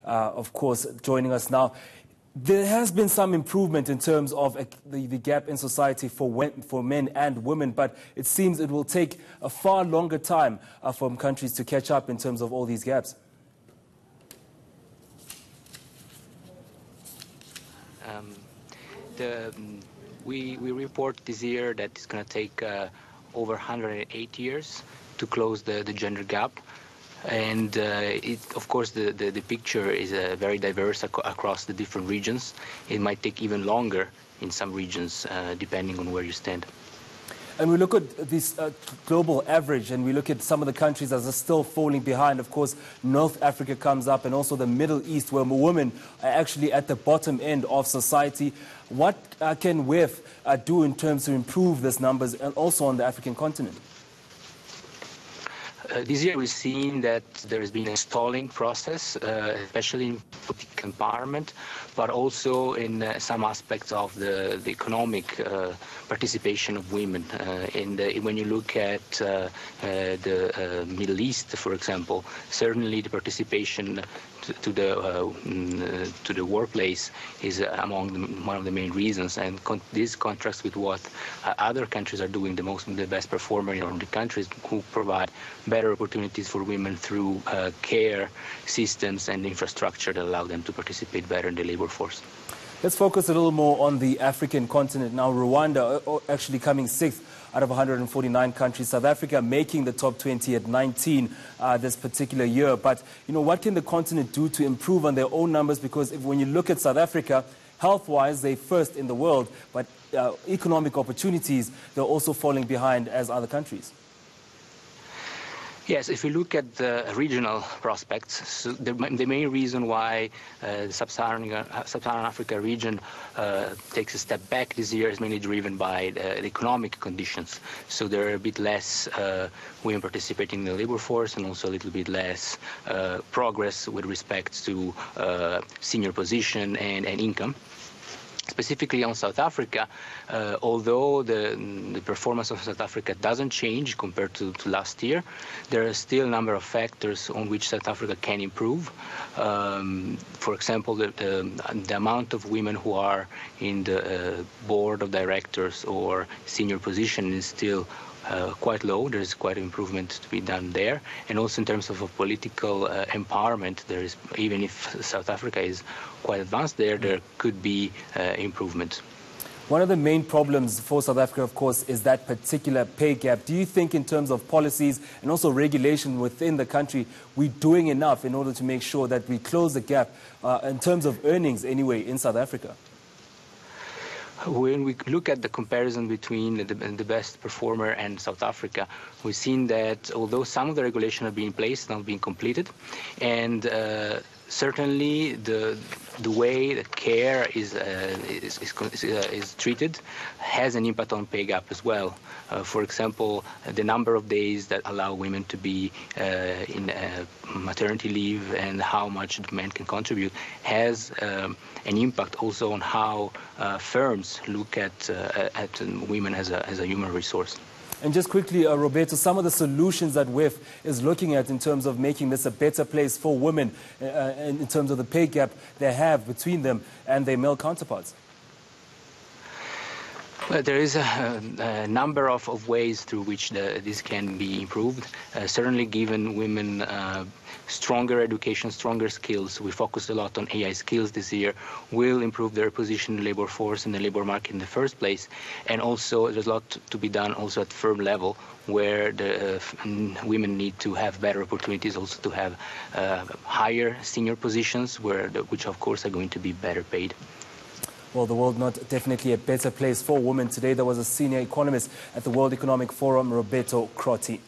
of course, joining us now. There has been some improvement in terms of the gap in society for men and women, but it seems it will take a far longer time for countries to catch up in terms of all these gaps. We report this year that it's going to take over 108 years to close the gender gap. And of course, the picture is very diverse across the different regions. It might take even longer in some regions, depending on where you stand. And we look at this global average, and we look at some of the countries that are still falling behind. Of course, North Africa comes up, and also the Middle East, where women are actually at the bottom end of society. What can WEF do in terms to improve these numbers, and also on the African continent? This year we've seen that there has been a stalling process, especially in political empowerment, but also in some aspects of the economic participation of women. When you look at the Middle East, for example, certainly the participation to the workplace is one of the main reasons, and this contrasts with what other countries are doing. The best performer in the countries who provide better opportunities for women through care systems and infrastructure that allow them to participate better in the labor force. Let's focus a little more on the African continent now. Rwanda actually coming 6th out of 149 countries. South Africa making the top 20 at 19 this particular year. But, you know, what can the continent do to improve on their own numbers? Because when you look at South Africa, health-wise, they're first in the world. But economic opportunities, they're also falling behind as other countries. Yes, if we look at the regional prospects, so the main reason why the Sub-Saharan Africa region takes a step back this year is mainly driven by the economic conditions. So there are a bit less women participating in the labor force, and also a little bit less progress with respect to senior position and income. Specifically on South Africa, although the performance of South Africa doesn't change compared to last year, there are still a number of factors on which South Africa can improve. For example, the amount of women who are in the board of directors or senior position is still quite low. There is quite an improvement to be done there. And also in terms of political empowerment, there is, even if South Africa is quite advanced there could be improvement. One of the main problems for South Africa, of course, is that particular pay gap. Do you think in terms of policies and also regulation within the country, we're doing enough in order to make sure that we close the gap in terms of earnings anyway in South Africa? When we look at the comparison between the best performer and South Africa, we've seen that although some of the regulation have been in place, not being completed, and certainly the way that care is treated has an impact on pay gap as well. For example, the number of days that allow women to be in maternity leave and how much the men can contribute has an impact also on how firms look at women as a human resource. And just quickly, Roberto, some of the solutions that WEF is looking at in terms of making this a better place for women in terms of the pay gap they have between them and their male counterparts. Well, there is a number of ways through which this can be improved. Certainly given women stronger education, stronger skills. We focused a lot on AI skills this year, will improve their position in the labor force and the labor market in the first place. And also there's a lot to be done also at firm level, where the women need to have better opportunities, also to have higher senior positions, which of course are going to be better paid. Well, the world not definitely a better place for women today. There was a senior economist at the World Economic Forum, Roberto Crotti.